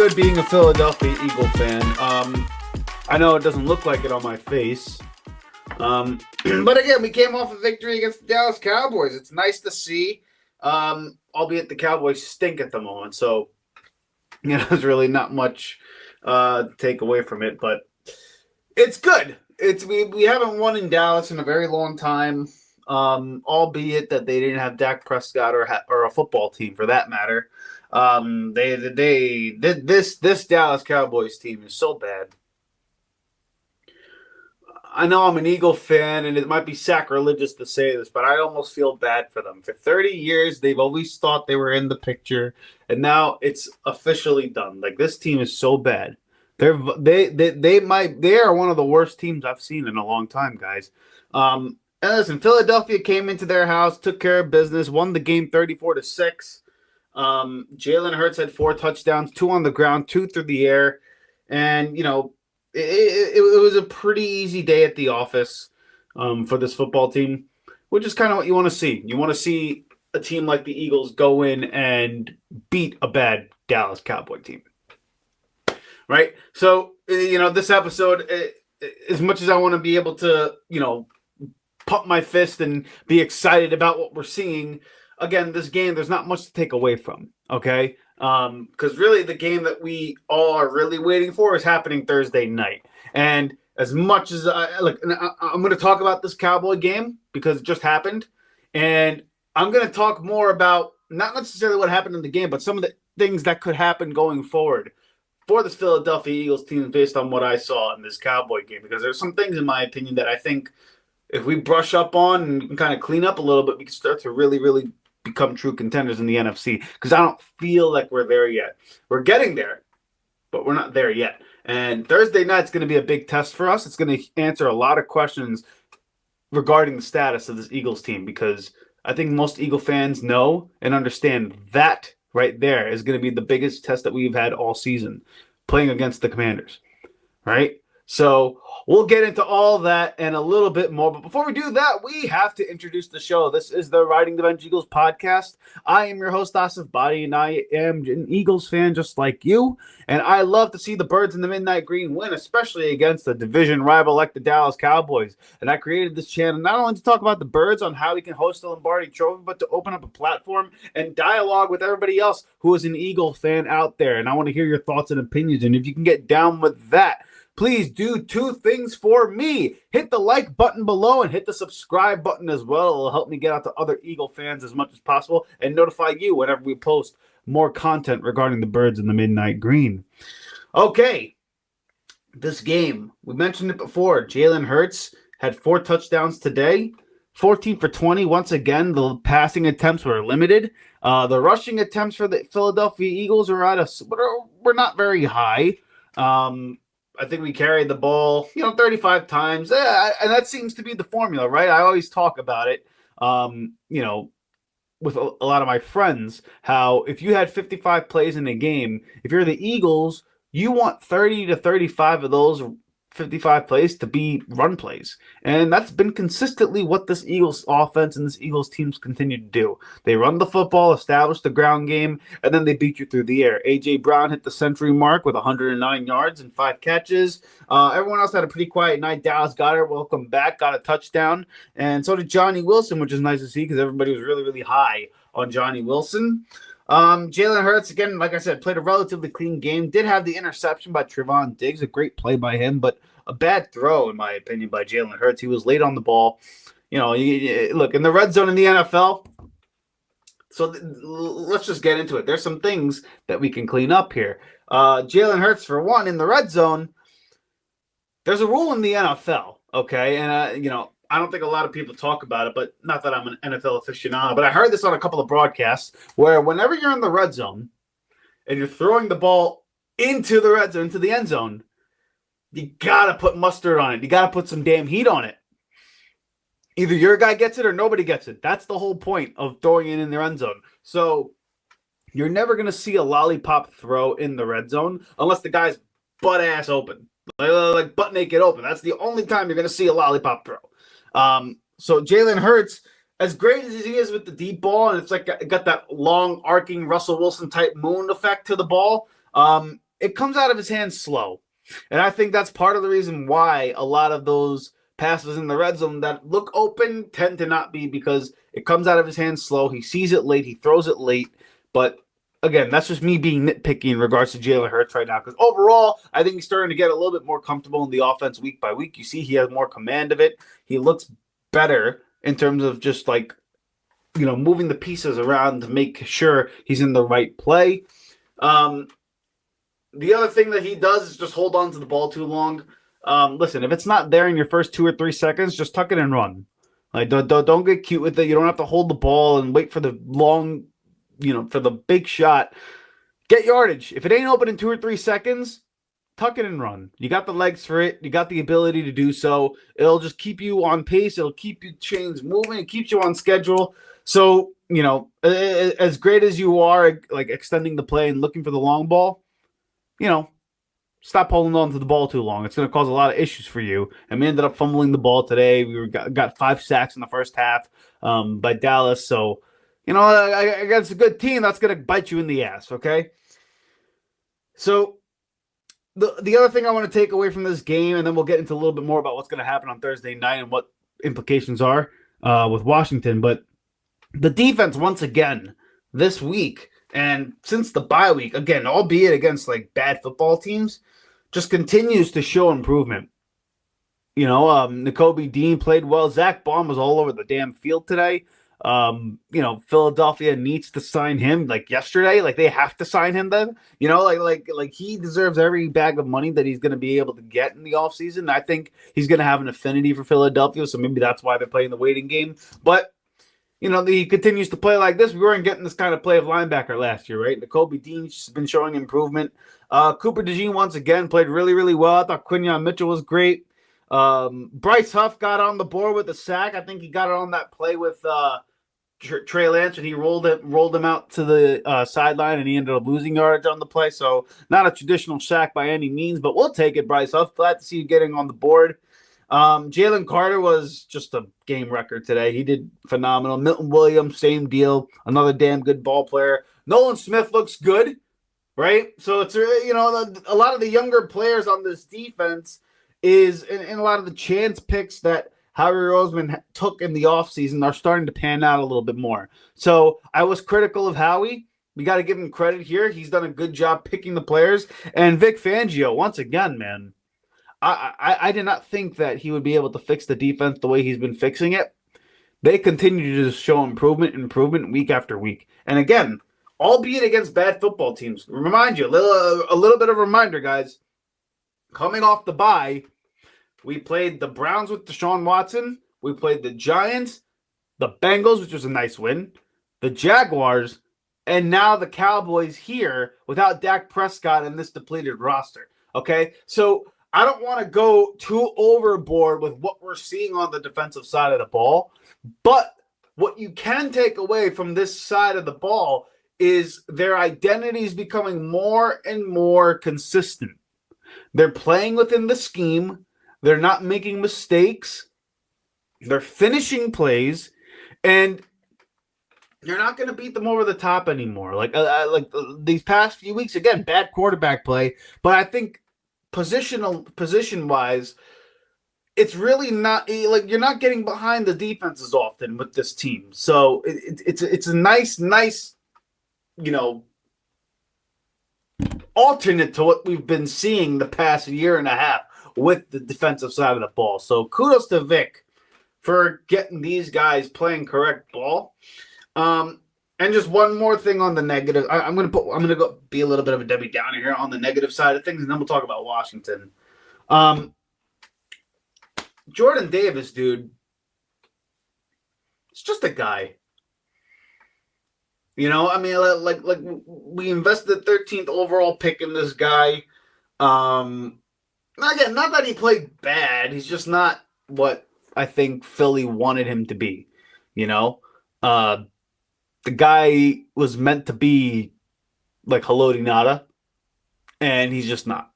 good being a Philadelphia Eagle fan. I know it doesn't look like it on my face. But again, we came off a victory against the Dallas Cowboys. It's nice to see, albeit the Cowboys stink at the moment. So, there's really not much to take away from it. But it's good. We haven't won in Dallas in a very long time, albeit that they didn't have Dak Prescott or a football team for that matter. This Dallas Cowboys team is so bad. I know I'm an Eagle fan, and it might be sacrilegious to say this, but I almost feel bad for them. For 30 years, they've always thought they were in the picture, and now it's officially done. Like, this team is so bad. They are one of the worst teams I've seen in a long time, guys. And listen, Philadelphia came into their house, took care of business, won the game 34-6. Jalen Hurts had 4 touchdowns, 2 on the ground, 2 through the air, and it was a pretty easy day at the office for this football team, which is kind of what you want to see. You want to see a team like the Eagles go in and beat a bad Dallas Cowboy team, right? So, this episode, as much as I want to be able to, pump my fist and be excited about what we're seeing, again, this game, there's not much to take away from, okay? Because really the game that we all are really waiting for is happening Thursday night. And as much as I'm going to talk about this Cowboy game because it just happened. And I'm going to talk more about not necessarily what happened in the game, but some of the things that could happen going forward for this Philadelphia Eagles team based on what I saw in this Cowboy game. Because there's some things, in my opinion, that I think if we brush up on and kind of clean up a little bit, we can start to really, really become true contenders in the NFC, because I don't feel like we're there yet. We're getting there, but we're not there yet. And Thursday night's going to be a big test for us. It's going to answer a lot of questions regarding the status of this Eagles team, because I think most Eagle fans know and understand that right there is going to be the biggest test that we've had all season, playing against the Commanders, right? So we'll get into all that and a little bit more. But before we do that, we have to introduce the show. This is the Riding the Bench Eagles podcast. I am your host, Asif Badi, and I am an Eagles fan just like you. And I love to see the Birds in the Midnight Green win, especially against the division rival like the Dallas Cowboys. And I created this channel not only to talk about the Birds on how we can host the Lombardi Trophy, but to open up a platform and dialogue with everybody else who is an Eagle fan out there. And I want to hear your thoughts and opinions. And if you can get down with that, please do 2 things for me. Hit the like button below and hit the subscribe button as well. It'll help me get out to other Eagle fans as much as possible and notify you whenever we post more content regarding the Birds in the Midnight Green. Okay, this game, we mentioned it before. Jalen Hurts had 4 touchdowns today, 14 for 20. Once again, the passing attempts were limited. The rushing attempts for the Philadelphia Eagles were not very high. I think we carried the ball, 35 times. And that seems to be the formula, right? I always talk about it, with a lot of my friends, how if you had 55 plays in a game, if you're the Eagles, you want 30 to 35 of those 55 plays to be run plays. And that's been consistently what this Eagles offense and this Eagles teams continue to do. They run the football, establish the ground game, and then they beat you through the air. A.J. Brown hit the century mark with 109 yards and 5 catches. Everyone else had a pretty quiet night. Dallas Goedert, welcome back, got a touchdown. And so did Johnny Wilson, which is nice to see because everybody was really, really high on Johnny Wilson. Jalen Hurts, again, like I said, played a relatively clean game. Did have the interception by Trevon Diggs, a great play by him, but a bad throw, in my opinion, by Jalen Hurts. He was late on the ball. Look, in the red zone in the NFL, so let's just get into it. There's some things that we can clean up here. Jalen Hurts, for one, in the red zone, there's a rule in the NFL, okay? And, I don't think a lot of people talk about it, but not that I'm an NFL aficionado, but I heard this on a couple of broadcasts where whenever you're in the red zone and you're throwing the ball into the red zone, into the end zone, you got to put mustard on it. You got to put some damn heat on it. Either your guy gets it or nobody gets it. That's the whole point of throwing it in the end zone. So you're never going to see a lollipop throw in the red zone unless the guy's butt ass open, like butt naked open. That's the only time you're going to see a lollipop throw. So Jalen Hurts, as great as he is with the deep ball, and it's like got that long arcing Russell Wilson type moon effect to the ball, it comes out of his hands slow. And I think that's part of the reason why a lot of those passes in the red zone that look open tend to not be, because it comes out of his hands slow. He sees it late. He throws it late. But again, that's just me being nitpicky in regards to Jalen Hurts right now, because overall, I think he's starting to get a little bit more comfortable in the offense week by week. You see he has more command of it. He looks better in terms of just like, moving the pieces around to make sure he's in the right play. The other thing that he does is just hold on to the ball too long. Listen, if it's not there in your first 2 or 3 seconds, just tuck it and run. Like, don't get cute with it. You don't have to hold the ball and wait for the long, for the big shot. Get yardage. If it ain't open in 2 or 3 seconds, tuck it and run. You got the legs for it. You got the ability to do so. It'll just keep you on pace. It'll keep your chains moving. It keeps you on schedule. So, as great as you are, like extending the play and looking for the long ball, stop holding on to the ball too long. It's going to cause a lot of issues for you. And we ended up fumbling the ball today. We got 5 sacks in the first half by Dallas. So, against a good team, that's going to bite you in the ass, okay? So, the other thing I want to take away from this game, and then we'll get into a little bit more about what's going to happen on Thursday night and what implications are with Washington. But the defense, once again, this week, and since the bye week, again, albeit against like bad football teams, just continues to show improvement. Nakobe Dean played well. Zach Baum was all over the damn field today. Philadelphia needs to sign him like yesterday. Like they have to sign him then. Like he deserves every bag of money that he's going to be able to get in the offseason. I think he's going to have an affinity for Philadelphia, so maybe that's why they're playing the waiting game. But he continues to play like this. We weren't getting this kind of play of linebacker last year, right? Nakobe Dean's been showing improvement. Cooper DeJean once again played really, really well. I thought Quinyon Mitchell was great. Bryce Huff got on the board with a sack. I think he got it on that play with Trey Lance, and he rolled him out to the sideline, and he ended up losing yardage on the play. So not a traditional sack by any means, but we'll take it, Bryce Huff. Glad to see you getting on the board. Jalen Carter was just a game record today. He did phenomenal. Milton Williams, same deal. Another damn good ball player. Nolan Smith looks good, right? So it's, a lot of the younger players on this defense is, and a lot of the chance picks that Howie Roseman took in the offseason are starting to pan out a little bit more. So I was critical of Howie. We got to give him credit here. He's done a good job picking the players. And Vic Fangio, once again, man, I did not think that he would be able to fix the defense the way he's been fixing it. They continue to just show improvement week after week. And again, albeit against bad football teams. Remind you, a little bit of a reminder, guys. Coming off the bye, we played the Browns with Deshaun Watson. We played the Giants, the Bengals, which was a nice win, the Jaguars, and now the Cowboys here without Dak Prescott and this depleted roster. Okay? So I don't want to go too overboard with what we're seeing on the defensive side of the ball, but what you can take away from this side of the ball is their identity is becoming more and more consistent. They're playing within the scheme. They're not making mistakes. They're finishing plays, and you're not going to beat them over the top anymore. Like these past few weeks, again, bad quarterback play, but I think position-wise, it's really not like you're not getting behind the defenses often with this team. So it's a nice, alternate to what we've been seeing the past year and a half with the defensive side of the ball. So kudos to Vic for getting these guys playing correct ball. And just one more thing on the negative. I'm gonna go be a little bit of a Debbie Downer here on the negative side of things, and then we'll talk about Washington. Jordan Davis, dude, it's just a guy. Like we invested the 13th overall pick in this guy. Again, not that he played bad. He's just not what I think Philly wanted him to be. The guy was meant to be like Haloti Ngata, and he's just not.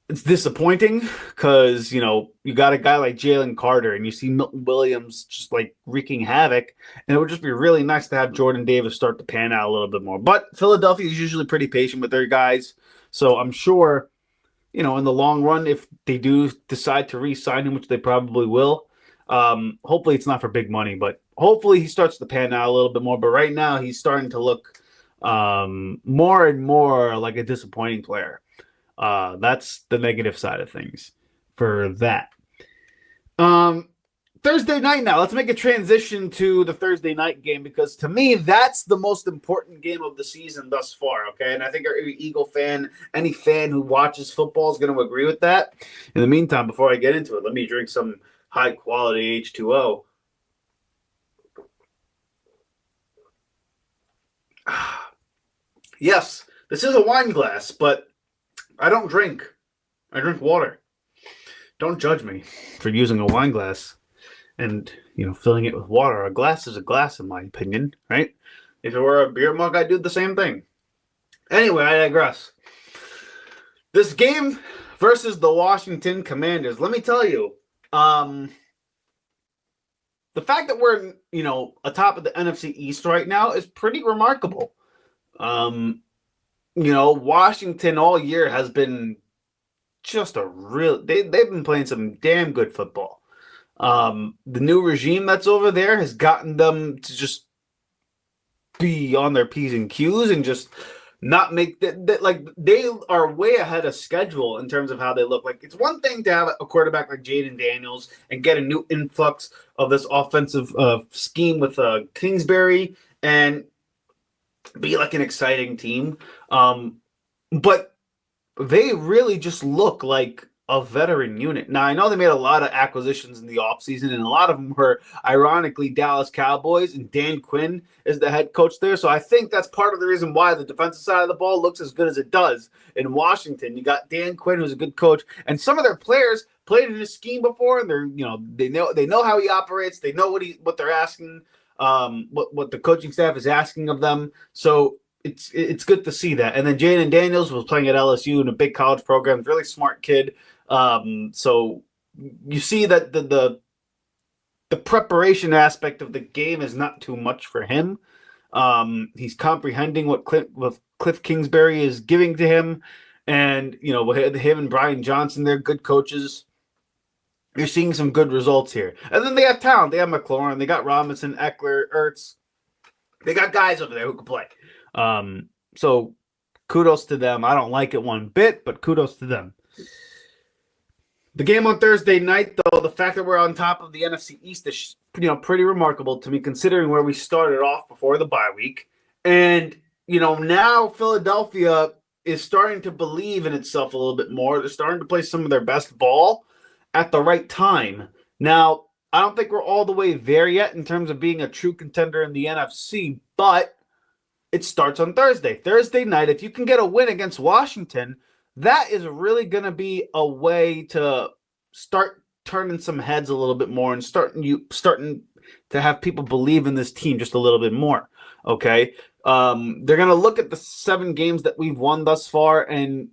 it's disappointing because, you got a guy like Jalen Carter and you see Milton Williams just like wreaking havoc. And it would just be really nice to have Jordan Davis start to pan out a little bit more. But Philadelphia is usually pretty patient with their guys. So I'm sure, in the long run, if they do decide to re-sign him, which they probably will, hopefully it's not for big money, but hopefully he starts to pan out a little bit more. But right now he's starting to look more and more like a disappointing player. That's the negative side of things for that. Thursday night now. Let's make a transition to the Thursday night game because to me, that's the most important game of the season thus far, okay? And I think every Eagle fan, any fan who watches football is going to agree with that. In the meantime, before I get into it, let me drink some high-quality H2O. Yes, this is a wine glass, but I don't drink. I drink water. Don't judge me for using a wine glass and, filling it with water. A glass is a glass, in my opinion, right? If it were a beer mug, I'd do the same thing. Anyway, I digress. This game versus the Washington Commanders, let me tell you, the fact that we're, atop of the NFC East right now is pretty remarkable. Washington all year has been just they've been playing some damn good football. The new regime that's over there has gotten them to just be on their P's and Q's and just not make that like they are way ahead of schedule in terms of how they look. Like it's one thing to have a quarterback like Jayden Daniels and get a new influx of this offensive scheme with Kingsbury and be like an exciting team. But they really just look like a veteran unit. Now, I know they made a lot of acquisitions in the offseason, and a lot of them were, ironically, Dallas Cowboys, and Dan Quinn is the head coach there. So I think that's part of the reason why the defensive side of the ball looks as good as it does in Washington. You got Dan Quinn, who's a good coach, and some of their players played in his scheme before, and they know how he operates. They know what they're asking, what the coaching staff is asking of them. So it's good to see that. And then Jayden Daniels was playing at LSU in a big college program, really smart kid. So you see that the preparation aspect of the game is not too much for him. He's comprehending what Cliff Kingsbury is giving to him, and with him and Brian Johnson, they're good coaches. You're seeing some good results here, and then they have talent. They have McLaurin, they got Robinson, Eckler, Ertz. They got guys over there who can play. So kudos to them. I don't like it one bit, but kudos to them. The game on Thursday night, though, the fact that we're on top of the NFC East is, pretty remarkable to me, considering where we started off before the bye week. And, now Philadelphia is starting to believe in itself a little bit more. They're starting to play some of their best ball at the right time. Now, I don't think we're all the way there yet in terms of being a true contender in the NFC, but it starts on Thursday. Thursday night, if you can get a win against Washington, that is really going to be a way to start turning some heads a little bit more and starting to have people believe in this team just a little bit more. Okay. They're going to look at the 7 games that we've won thus far. And,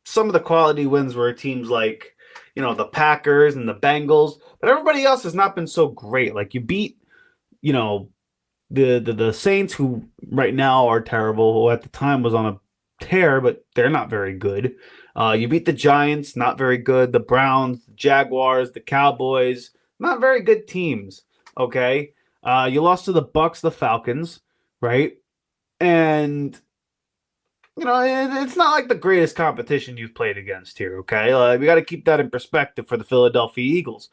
some of the quality wins were teams like, the Packers and the Bengals, but everybody else has not been so great. Like you beat, the Saints, who right now are terrible, who at the time was on a tear, but they're not very good. You beat the Giants, not very good. The Browns, the Jaguars, the Cowboys, not very good teams. Okay, you lost to the Bucks, the Falcons, right? And it's not like the greatest competition you've played against here. Okay, we got to keep that in perspective for the Philadelphia Eagles.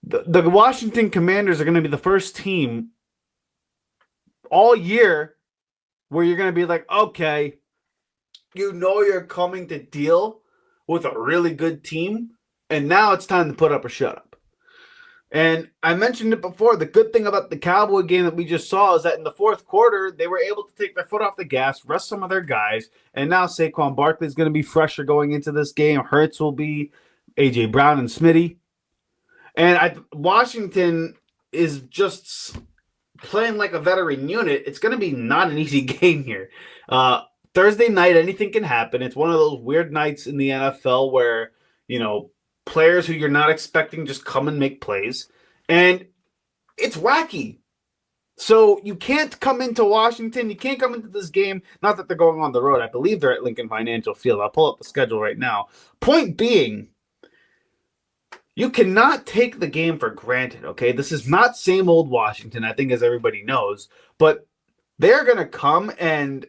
The Washington Commanders are going to be the first team all year where you're going to be like, okay, you're coming to deal with a really good team, and now it's time to put up or shut up. And I mentioned it before, the good thing about the Cowboy game that we just saw is that in the fourth quarter, they were able to take their foot off the gas, rest some of their guys, and now Saquon Barkley is going to be fresher going into this game. Hurts will be, A.J. Brown and Smitty. And Washington is just playing like a veteran unit. It's going to be not an easy game here. Thursday night, anything can happen. It's one of those weird nights in the NFL where, players who you're not expecting just come and make plays. And it's wacky. So you can't come into Washington. You can't come into this game. Not that they're going on the road. I believe they're at Lincoln Financial Field. I'll pull up the schedule right now. Point being, you cannot take the game for granted, okay? This is not same old Washington, I think, as everybody knows. But they're going to come and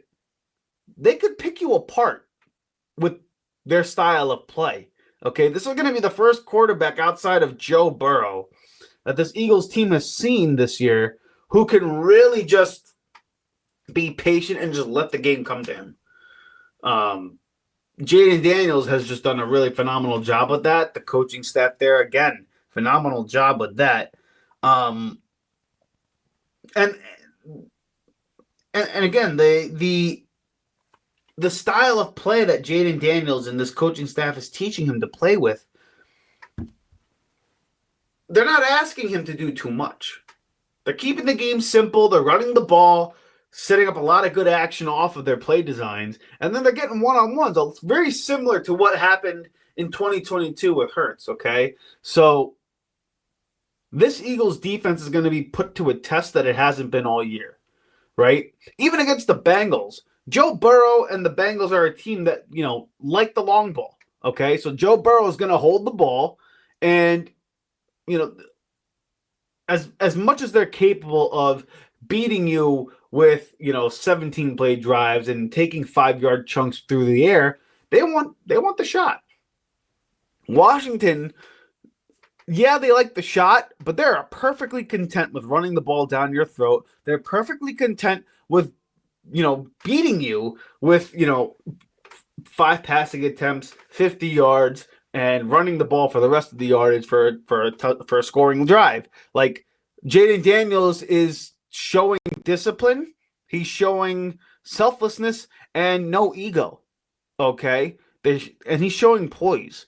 they could pick you apart with their style of play, okay? This is going to be the first quarterback outside of Joe Burrow that this Eagles team has seen this year who can really just be patient and just let the game come to him. Jayden Daniels has just done a really phenomenal job with that. The coaching staff there, again, phenomenal job with that. And again, the style of play that Jayden Daniels and this coaching staff is teaching him to play with, they're not asking him to do too much. They're keeping the game simple. They're running the ball, setting up a lot of good action off of their play designs, and then they're getting one-on-ones. It's very similar to what happened in 2022 with Hurts, okay? So this Eagles defense is going to be put to a test that it hasn't been all year, right? Even against the Bengals, Joe Burrow and the Bengals are a team that, like the long ball, okay? So Joe Burrow is going to hold the ball, and, as much as they're capable of beating you with, 17 play drives and taking 5-yard chunks through the air, they want the shot. Washington, yeah, they like the shot, but they're perfectly content with running the ball down your throat. They're perfectly content with, beating you with, 5 passing attempts, 50 yards, and running the ball for the rest of the yardage for a scoring drive. Like, Jayden Daniels is showing discipline. He's showing selflessness and no ego. Okay? And he's showing poise.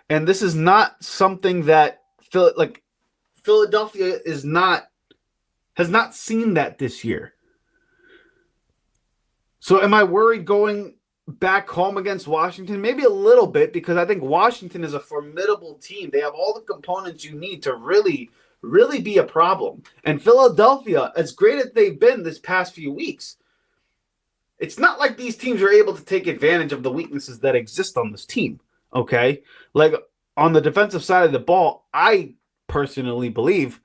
And this is not something that Philadelphia has not seen that this year. So am I worried going back home against Washington? Maybe a little bit, because I think Washington is a formidable team. They have all the components you need to really be a problem. And Philadelphia, as great as they've been this past few weeks, it's not like these teams are able to take advantage of the weaknesses that exist on this team, okay? Like, on the defensive side of the ball, I personally believe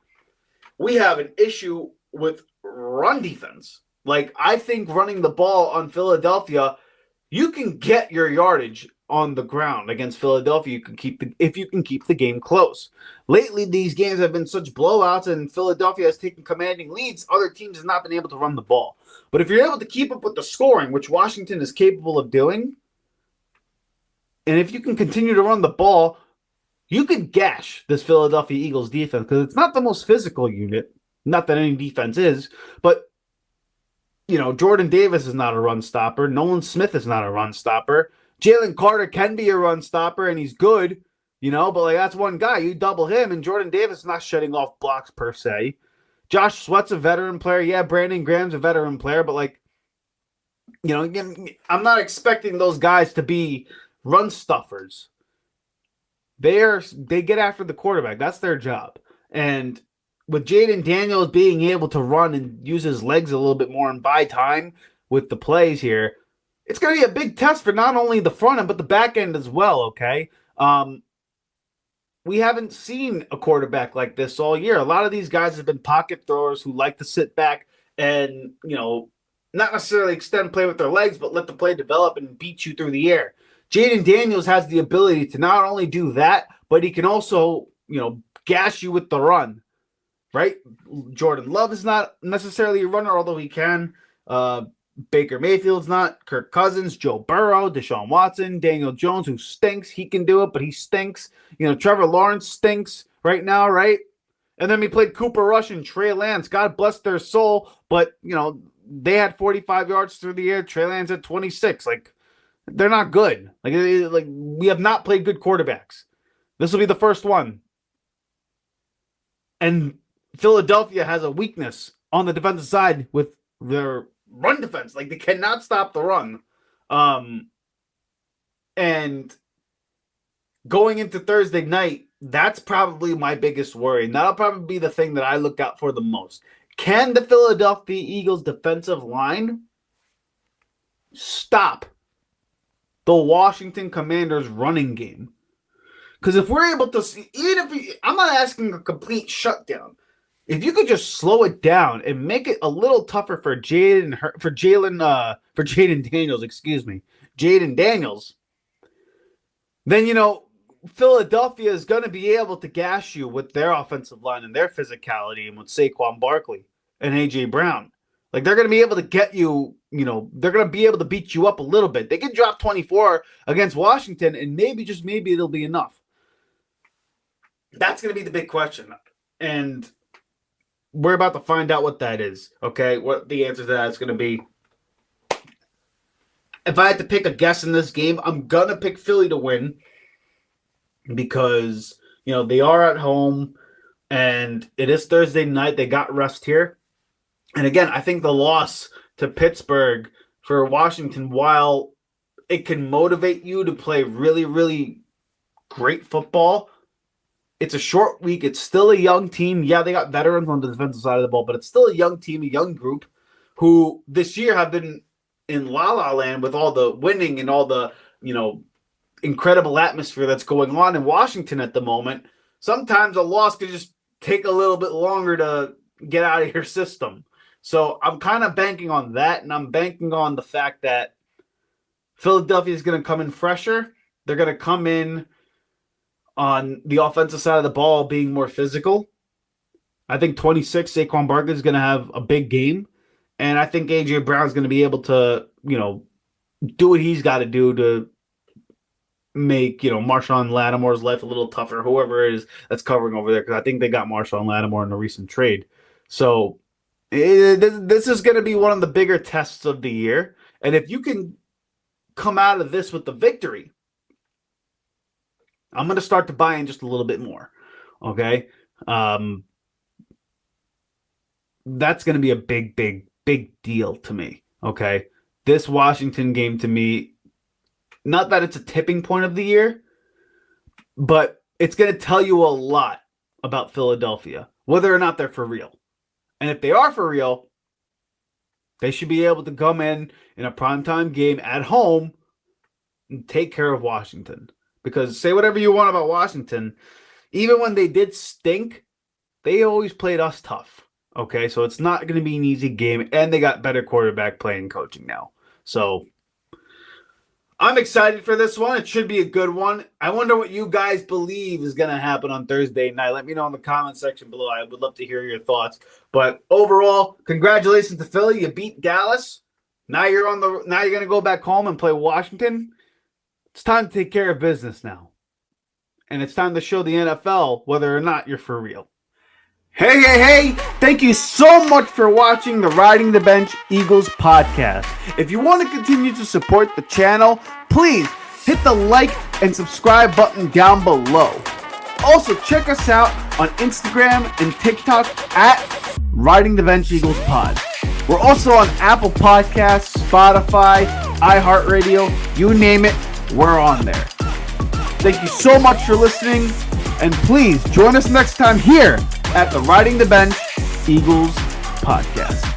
we have an issue with run defense. Like, I think running the ball on Philadelphia, you can get your yardage on the ground against Philadelphia. If you can keep the game close. Lately, these games have been such blowouts, and Philadelphia has taken commanding leads. Other teams have not been able to run the ball. But if you're able to keep up with the scoring, which Washington is capable of doing, and if you can continue to run the ball, you can gash this Philadelphia Eagles defense, because it's not the most physical unit. Not that any defense is, but Jordan Davis is not a run stopper. Nolan Smith is not a run stopper. Jalen Carter can be a run stopper, and he's good, but that's one guy. You double him, and Jordan Davis is not shutting off blocks per se. Josh Sweat's a veteran player. Yeah, Brandon Graham's a veteran player, but again, I'm not expecting those guys to be run stuffers. They get after the quarterback. That's their job. And with Jayden Daniels being able to run and use his legs a little bit more and buy time with the plays here, it's going to be a big test for not only the front end, but the back end as well, okay? We haven't seen a quarterback like this all year. A lot of these guys have been pocket throwers who like to sit back and, not necessarily extend play with their legs, but let the play develop and beat you through the air. Jayden Daniels has the ability to not only do that, but he can also, gash you with the run. Right? Jordan Love is not necessarily a runner, although he can. Baker Mayfield's not. Kirk Cousins, Joe Burrow, Deshaun Watson, Daniel Jones, who stinks. He can do it, but he stinks. Trevor Lawrence stinks right now, right? And then we played Cooper Rush and Trey Lance. God bless their soul, but, they had 45 yards through the air. Trey Lance had 26. They're not good. We have not played good quarterbacks. This will be the first one. And Philadelphia has a weakness on the defensive side with their run defense. They cannot stop the run. And going into Thursday night, that's probably my biggest worry. And that'll probably be the thing that I look out for the most. Can the Philadelphia Eagles defensive line stop the Washington Commanders running game? Because if we're able to see, I'm not asking a complete shutdown. If you could just slow it down and make it a little tougher for Jayden Daniels, then Philadelphia is going to be able to gash you with their offensive line and their physicality and with Saquon Barkley and A.J. Brown. Like, they're going to be able to get you, they're going to be able to beat you up a little bit. They can drop 24 against Washington, and maybe, just maybe, it'll be enough. That's going to be the big question. And we're about to find out what that is, okay? What the answer to that is going to be. If I had to pick a guess in this game, I'm going to pick Philly to win because, they are at home and it is Thursday night. They got rest here. And again, I think the loss to Pittsburgh for Washington, while it can motivate you to play really, really great football, it's a short week. It's still a young team. Yeah, they got veterans on the defensive side of the ball, but it's still a young team, a young group who this year have been in la-la land with all the winning and all the, incredible atmosphere that's going on in Washington at the moment. Sometimes a loss could just take a little bit longer to get out of your system. So I'm kind of banking on that, and I'm banking on the fact that Philadelphia is going to come in fresher. They're going to come in on the offensive side of the ball being more physical. I think 26, Saquon Barkley is going to have a big game. And I think A.J. Brown is going to be able to, do what he's got to do to make, Marshawn Lattimore's life a little tougher, whoever it is that's covering over there, because I think they got Marshawn Lattimore in a recent trade. So this is going to be one of the bigger tests of the year. And if you can come out of this with the victory, I'm going to start to buy in just a little bit more. Okay? That's going to be a big, big, big deal to me. Okay? This Washington game to me, not that it's a tipping point of the year, but it's going to tell you a lot about Philadelphia, whether or not they're for real. And if they are for real, they should be able to come in a primetime game at home and take care of Washington. Because say whatever you want about Washington, even when they did stink, they always played us tough. Okay, so it's not going to be an easy game, and they got better quarterback play and coaching now. So I'm excited for this one. It should be a good one. I wonder what you guys believe is going to happen on Thursday night. Let me know in the comment section below. I would love to hear your thoughts. But overall, congratulations to Philly. You beat Dallas. Now you're going to go back home and play Washington. It's time to take care of business now. And it's time to show the NFL whether or not you're for real. Hey! Thank you so much for watching the Riding the Bench Eagles podcast. If you want to continue to support the channel, please hit the like and subscribe button down below. Also, check us out on Instagram and TikTok at Riding the Bench Eagles Pod. We're also on Apple Podcasts, Spotify, iHeartRadio, you name it, we're on there. Thank you so much for listening, and please join us next time here at the Riding the Bench Eagles podcast.